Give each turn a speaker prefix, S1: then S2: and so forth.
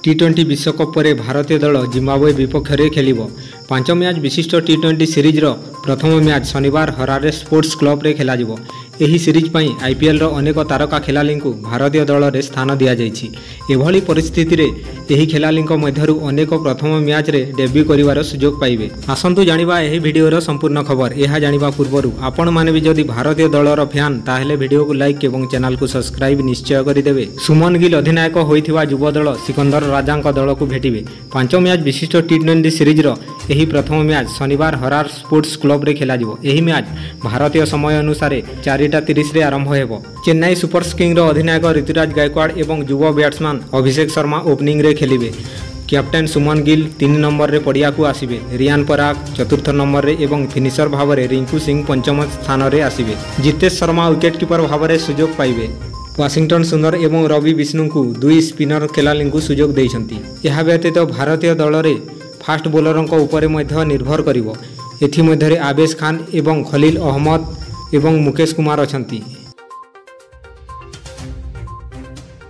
S1: टी20 विश्वकप पर भारतीय दल जिम्बाब्वे विपक्ष में खेल 5 मैच विशिष्ट टी20 सीरीज प्रथम मैच शनिवार हरारे स्पोर्ट्स क्लब रे खेल यही सीरीज पर आईपीएल अनेक तारका खेलाड़ी को भारतीय दल में स्थान दि जाए। परिस्थिति रे यही खेलाड़ी मध्यरु अनेक प्रथम मैच रे डेब्यू करिवार सुजोग पाइबे। आसंतु जानिबा यही वीडियोर संपूर्ण खबर। यह जानिबा पूर्वरु आपण माने भी जदि भारतीय दलर फैन ताहेले वीडियो को लाइक एवं चैनल को सब्सक्राइब निश्चय करिदेबे। सुमन गिल अधिनायक होइथिबा युवा दल सिकंदर राजा दल को भेटिबे। 5 मैच विशिष्ट टी20 सीरीज यही प्रथम मैच शनिवार हरार स्पोर्ट्स क्लब रे खेल यही मैच भारतीय समय अनुसार 4:30 रे आरंभ हेबो। चेन्नई सुपर किंग्स अधिनायक ऋतुराज गायकवाड़ एवं युवा बैट्समैन अभिषेक शर्मा ओपनिंग रे खेलिबे। कैप्टेन सुमन गिल 3 नंबर रे पड़िया को आसिबे। रियान पराग 4th नंबर रे एवं फिनिशर भाव में रिंकू सिंह 5म स्थान रे आसिबे। जितेश शर्मा विकेट कीपर भाव में सुजोग पाइबे। वाशिंगटन सुंदर एवं रवि विष्णु को 2 स्पिनर खेलाड़ी को सुजोग देइछंती। यह व्यतीत भारतीय दल रे फास्ट बोलरों उपर निर्भर करिवो। एथि मध्यरे आवेश खान एवं खलील अहमद एवं मुकेश कुमार अछंती।